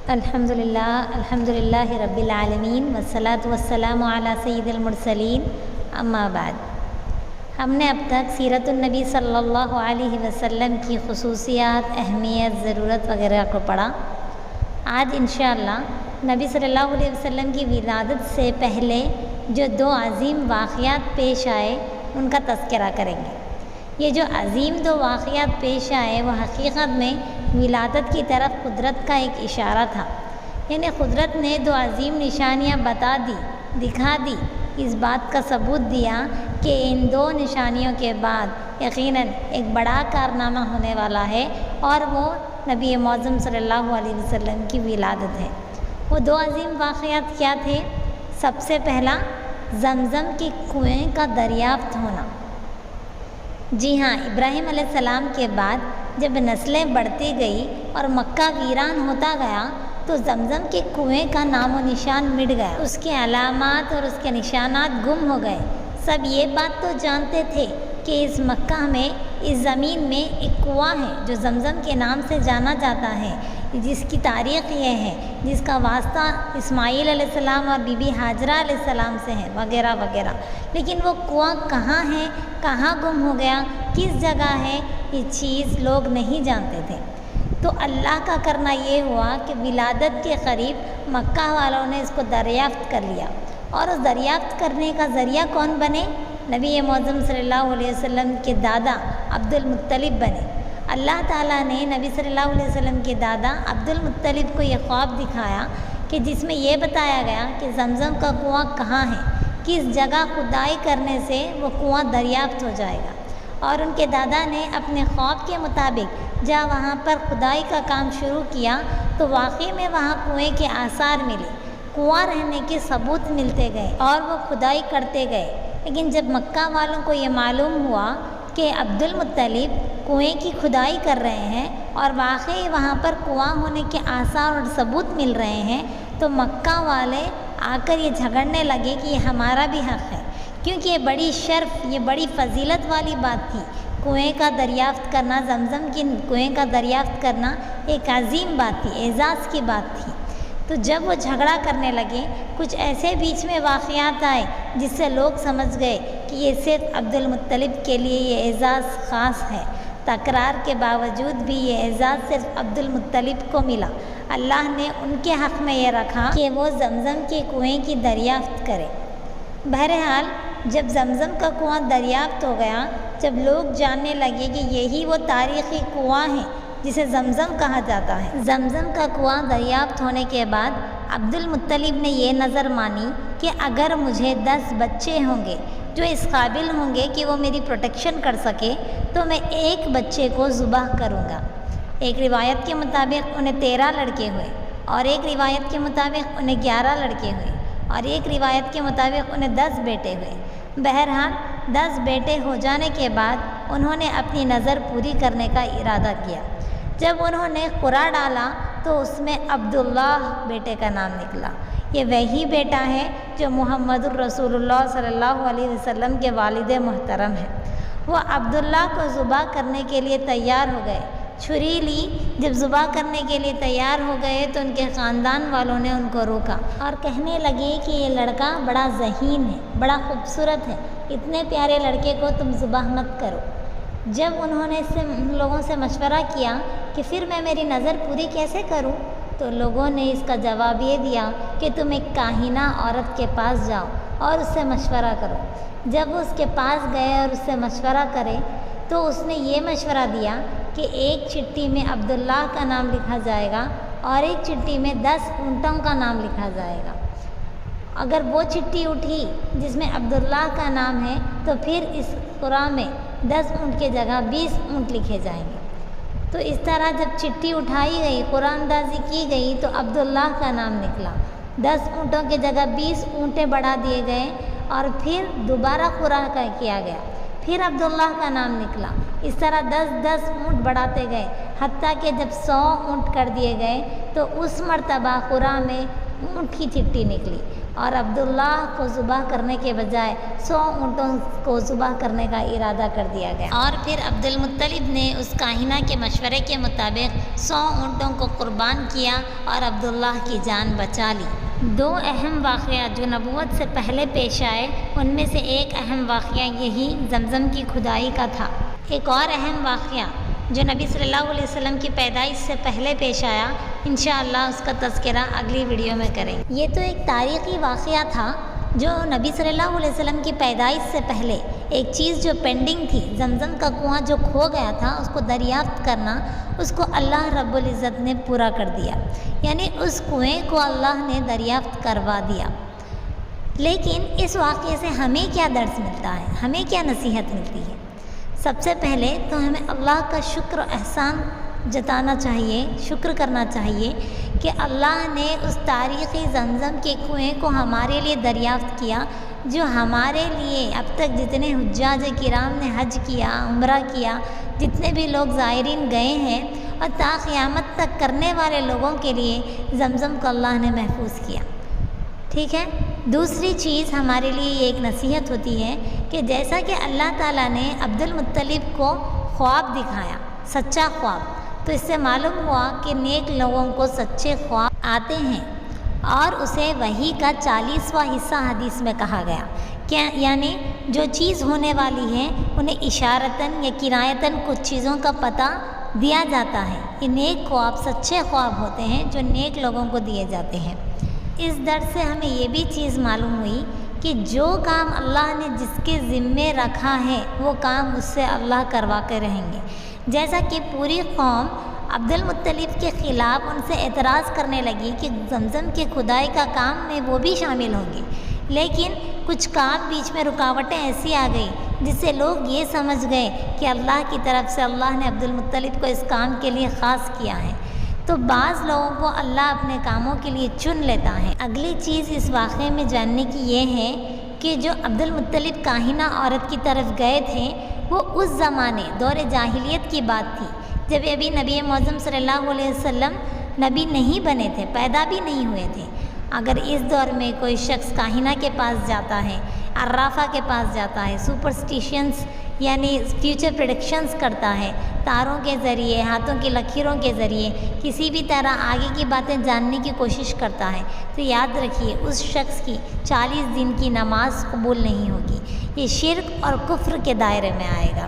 الحمدللہ رب العالمین والصلاة والسلام علی سید المرسلین اما بعد۔ ہم نے اب تک سیرت النبی صلی اللہ علیہ وسلم کی خصوصیات، اہمیت، ضرورت وغیرہ کو پڑھا۔ آج انشاءاللہ نبی صلی اللہ علیہ وسلم کی ولادت سے پہلے جو دو عظیم واقعات پیش آئے ان کا تذکرہ کریں گے۔ یہ جو عظیم دو واقعات پیش آئے وہ حقیقت میں ولادت کی طرف قدرت کا ایک اشارہ تھا، یعنی قدرت نے دو عظیم نشانیاں بتا دی، دکھا دی، اس بات کا ثبوت دیا کہ ان دو نشانیوں کے بعد یقیناً ایک بڑا کارنامہ ہونے والا ہے، اور وہ نبی معظم صلی اللہ علیہ وسلم کی ولادت ہے۔ وہ دو عظیم واقعات کیا تھے؟ سب سے پہلا زمزم کے کنویں کا دریافت ہونا۔ جی ہاں، ابراہیم علیہ السلام کے بعد جب نسلیں بڑھتی گئی اور مکہ ویران ہوتا گیا تو زمزم کے کنویں کا نام و نشان مٹ گیا، اس کے علامات اور اس کے نشانات گم ہو گئے۔ سب یہ بات تو جانتے تھے کہ اس مکہ میں، اس زمین میں ایک کنواں ہے جو زمزم کے نام سے جانا جاتا ہے، جس کی تاریخ یہ ہے، جس کا واسطہ اسماعیل علیہ السلام اور بی بی ہاجرہ علیہ السلام سے ہے، وغیرہ وغیرہ۔ لیکن وہ کنواں کہاں ہے، کہاں گم ہو گیا، کس جگہ ہے، یہ چیز لوگ نہیں جانتے تھے۔ تو اللہ کا کرنا یہ ہوا کہ ولادت کے قریب مکہ والوں نے اس کو دریافت کر لیا، اور اس دریافت کرنے کا ذریعہ کون بنے؟ نبی معظم صلی اللہ علیہ وسلم کے دادا عبد المطلب بنے۔ اللہ تعالیٰ نے نبی صلی اللہ علیہ وسلم کے دادا عبد المطلب کو یہ خواب دکھایا کہ جس میں یہ بتایا گیا کہ زمزم کا کنواں کہاں ہے، کس جگہ کھدائی کرنے سے وہ کنواں دریافت ہو جائے گا۔ اور ان کے دادا نے اپنے خواب کے مطابق جب وہاں پر کھدائی کا کام شروع کیا تو واقعی میں وہاں کنویں کے آثار ملے، کنواں رہنے کے ثبوت ملتے گئے، اور وہ کھدائی کرتے گئے۔ لیکن جب مکہ والوں کو یہ معلوم ہوا کہ عبد المطلب کنویں کی کھدائی کر رہے ہیں اور واقعی وہاں پر کنواں ہونے کے آثار اور ثبوت مل رہے ہیں، تو مکہ والے آ کر یہ جھگڑنے لگے کہ یہ ہمارا بھی حق ہے، کیونکہ یہ بڑی شرف، یہ بڑی فضیلت والی بات تھی۔ کنویں کا دریافت کرنا، زمزم کی کنویں کا دریافت کرنا ایک عظیم بات تھی، اعزاز کی بات تھی۔ تو جب وہ جھگڑا کرنے لگے، کچھ ایسے بیچ میں واقعات آئے جس سے لوگ سمجھ گئے کہ یہ صرف عبد المطلب کے لیے یہ اعزاز خاص ہے۔ تکرار کے باوجود بھی یہ اعزاز صرف عبد المطلب کو ملا۔ اللہ نے ان کے حق میں یہ رکھا کہ وہ زمزم کے کنویں کی دریافت کرے۔ بہرحال جب زمزم کا کنواں دریافت ہو گیا، جب لوگ جاننے لگے کہ یہی وہ تاریخی کنواں ہے جسے زمزم کہا جاتا ہے۔ زمزم کا کنواں دریافت ہونے کے بعد عبد المطلب نے یہ نظر مانی کہ اگر مجھے 10 بچے ہوں گے جو اس قابل ہوں گے کہ وہ میری پروٹیکشن کر سکے تو میں ایک بچے کو ذبح کروں گا۔ ایک روایت کے مطابق انہیں 13 لڑکے ہوئے، اور ایک روایت کے مطابق انہیں 11 لڑکے ہوئے، اور ایک روایت کے مطابق انہیں 10 بیٹے ہوئے۔ بہرحال 10 بیٹے ہو جانے کے بعد انہوں نے اپنی نظر پوری کرنے کا ارادہ کیا۔ جب انہوں نے قرعہ ڈالا تو اس میں عبداللہ بیٹے کا نام نکلا۔ یہ وہی بیٹا ہے جو محمد الرسول اللہ صلی اللہ علیہ وسلم کے والد محترم ہیں۔ وہ عبداللہ کو ذبح کرنے کے لیے تیار ہو گئے، چھری لی۔ جب ذبح کرنے کے لیے تیار ہو گئے تو ان کے خاندان والوں نے ان کو روکا اور کہنے لگے کہ یہ لڑکا بڑا ذہین ہے، بڑا خوبصورت ہے، اتنے پیارے لڑکے کو تم ذبح مت کرو۔ جب انہوں نے لوگوں سے مشورہ کیا کہ پھر میں میری نظر پوری کیسے کروں، تو لوگوں نے اس کا جواب یہ دیا کہ تم ایک کاہنہ عورت کے پاس جاؤ اور اس سے مشورہ کرو۔ جب وہ اس کے پاس گئے اور اس سے مشورہ کرے تو اس نے یہ مشورہ دیا کہ ایک چٹھی میں عبداللہ کا نام لکھا جائے گا اور ایک چٹھی میں 10 اونٹوں کا نام لکھا جائے گا۔ اگر وہ چٹھی اٹھی جس میں عبداللہ کا نام ہے تو پھر اس قرعہ میں 10 اونٹ کے جگہ 20 اونٹ لکھے جائیں گے۔ تو اس طرح جب چٹھی اٹھائی گئی، قرعہ اندازی کی گئی تو عبداللہ کا نام نکلا۔ 10 اونٹوں کے جگہ 20 اونٹیں بڑھا دیے گئے، اور پھر دوبارہ قرعہ کیا گیا، پھر عبداللہ کا نام نکلا۔ اس طرح 10 اونٹ بڑھاتے گئے، حتیٰ کہ جب 100 اونٹ کر دیے گئے تو اس مرتبہ قرعہ میں اونٹ کی چٹھی نکلی۔ اور عبداللہ کو ذبح کرنے کے بجائے 100 اونٹوں کو ذبح کرنے کا ارادہ کر دیا گیا، اور پھر عبد المطلب نے اس کاہنہ کے مشورے کے مطابق 100 اونٹوں کو قربان کیا اور عبداللہ کی جان بچا لی۔ 2 اہم واقعات جو نبوت سے پہلے پیش آئے، ان میں سے ایک اہم واقعہ یہی زمزم کی کھدائی کا تھا۔ ایک اور اہم واقعہ جو نبی صلی اللہ علیہ وسلم کی پیدائش سے پہلے پیش آیا، انشاءاللہ اس کا تذکرہ اگلی ویڈیو میں کریں گے۔ یہ تو ایک تاریخی واقعہ تھا جو نبی صلی اللہ علیہ وسلم کی پیدائش سے پہلے ایک چیز جو پینڈنگ تھی، زمزم کا کنواں جو کھو گیا تھا، اس کو دریافت کرنا، اس کو اللہ رب العزت نے پورا کر دیا، یعنی اس کنویں کو اللہ نے دریافت کروا دیا۔ لیکن اس واقعے سے ہمیں کیا درس ملتا ہے، ہمیں کیا نصیحت ملتی ہے؟ سب سے پہلے تو ہمیں اللہ کا شکر و احسان جتانا چاہیے، شکر کرنا چاہیے کہ اللہ نے اس تاریخی زمزم کے کنویں کو ہمارے لیے دریافت کیا، جو ہمارے لیے اب تک جتنے حجاج کرام نے حج کیا، عمرہ کیا، جتنے بھی لوگ زائرین گئے ہیں اور تا قیامت تک کرنے والے لوگوں کے لیے زمزم کو اللہ نے محفوظ کیا۔ ٹھیک ہے، دوسری چیز ہمارے لیے یہ ایک نصیحت ہوتی ہے کہ جیسا کہ اللہ تعالیٰ نے عبد المطلب کو خواب دکھایا، سچا خواب، تو اس سے معلوم ہوا کہ نیک لوگوں کو سچے خواب آتے ہیں، اور اسے وحی کا 40واں حصہ حدیث میں کہا گیا، کیا یعنی جو چیز ہونے والی ہے انہیں اشارتاً یا کنایتاً کچھ چیزوں کا پتہ دیا جاتا ہے۔ یہ نیک خواب سچے خواب ہوتے ہیں جو نیک لوگوں کو دیے جاتے ہیں۔ اس درس سے ہمیں یہ بھی چیز معلوم ہوئی کہ جو کام اللہ نے جس کے ذمے رکھا ہے وہ کام اس سے اللہ کروا کے رہیں گے۔ جیسا کہ پوری قوم عبد المطلب کے خلاف ان سے اعتراض کرنے لگی کہ زمزم کے کھدائی کا کام میں وہ بھی شامل ہوں گے، لیکن کچھ کام بیچ میں رکاوٹیں ایسی آ گئی جس سے لوگ یہ سمجھ گئے کہ اللہ کی طرف سے اللہ نے عبد المطلب کو اس کام کے لیے خاص کیا ہے۔ تو بعض لوگوں کو اللہ اپنے کاموں کے لیے چن لیتا ہے۔ اگلی چیز اس واقعے میں جاننے کی یہ ہے کہ جو عبد المطلب کاہنہ عورت کی طرف گئے تھے، وہ اس زمانے دور جاہلیت کی بات تھی، جب ابھی نبی معظم صلی اللہ علیہ وسلم نبی نہیں بنے تھے، پیدا بھی نہیں ہوئے تھے۔ اگر اس دور میں کوئی شخص کاہنہ کے پاس جاتا ہے، عرافہ کے پاس جاتا ہے، سپرسٹیشنز یعنی فیوچر پریڈکشنز کرتا ہے، تاروں کے ذریعے، ہاتھوں کی لکیروں کے ذریعے کسی بھی طرح آگے کی باتیں جاننے کی کوشش کرتا ہے، تو یاد رکھیے اس شخص کی 40 دن کی نماز قبول نہیں ہوگی، یہ شرک اور کفر کے دائرے میں آئے گا۔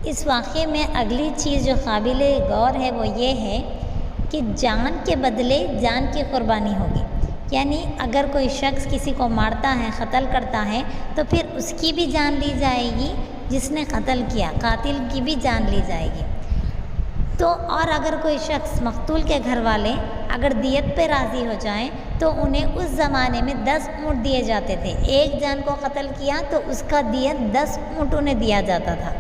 اس واقعے میں اگلی چیز جو قابل غور ہے وہ یہ ہے کہ جان کے بدلے جان کی قربانی ہوگی، یعنی اگر کوئی شخص کسی کو مارتا ہے، قتل کرتا ہے، تو پھر اس کی بھی جان لی جائے گی، جس نے قتل کیا، قاتل کی بھی جان لی جائے گی۔ تو اور اگر کوئی شخص مقتول کے گھر والے اگر دیت پہ راضی ہو جائیں تو انہیں اس زمانے میں 10 اونٹ دیے جاتے تھے۔ ایک جان کو قتل کیا تو اس کا دیت 10 اونٹ انہیں دیا جاتا تھا۔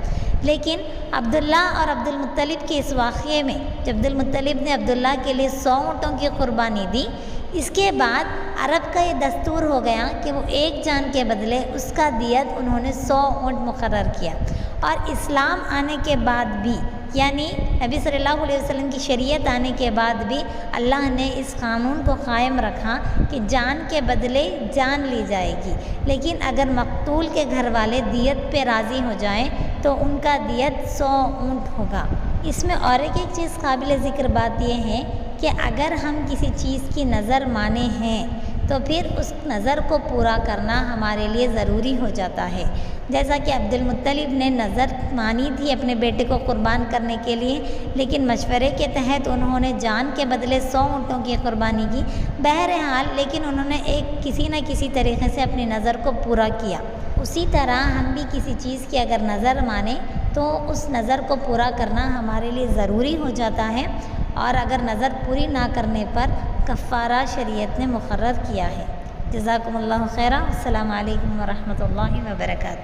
لیکن عبداللہ اور عبد المطلب کے اس واقعے میں جب عبد المطلب نے عبداللہ کے لیے 100 اونٹوں کی قربانی دی، اس کے بعد عرب کا یہ دستور ہو گیا کہ وہ ایک جان کے بدلے اس کا دیت انہوں نے 100 اونٹ مقرر کیا۔ اور اسلام آنے کے بعد بھی، یعنی نبی صلی اللہ علیہ وسلم کی شریعت آنے کے بعد بھی اللہ نے اس قانون کو قائم رکھا کہ جان کے بدلے جان لی جائے گی، لیکن اگر مقتول کے گھر والے دیت پہ راضی ہو جائیں تو ان کا دیت 100 اونٹ ہوگا۔ اس میں اور ایک چیز قابل ذکر بات یہ ہے کہ اگر ہم کسی چیز کی نظر مانے ہیں تو پھر اس نظر کو پورا کرنا ہمارے لیے ضروری ہو جاتا ہے۔ جیسا کہ عبد المطلب نے نظر مانی تھی اپنے بیٹے کو قربان کرنے کے لیے، لیکن مشورے کے تحت انہوں نے جان کے بدلے 100 اونٹوں کی قربانی کی۔ بہرحال لیکن انہوں نے کسی نہ کسی طریقے سے اپنی نظر کو پورا کیا۔ اسی طرح ہم بھی کسی چیز کی اگر نظر مانیں تو اس نظر کو پورا کرنا ہمارے لیے ضروری ہو جاتا ہے، اور اگر نظر پوری نہ کرنے پر کفارہ شریعت نے مقرر کیا ہے۔ جزاکم اللہ خیرا۔ السلام علیکم ورحمۃ اللہ وبرکاتہ۔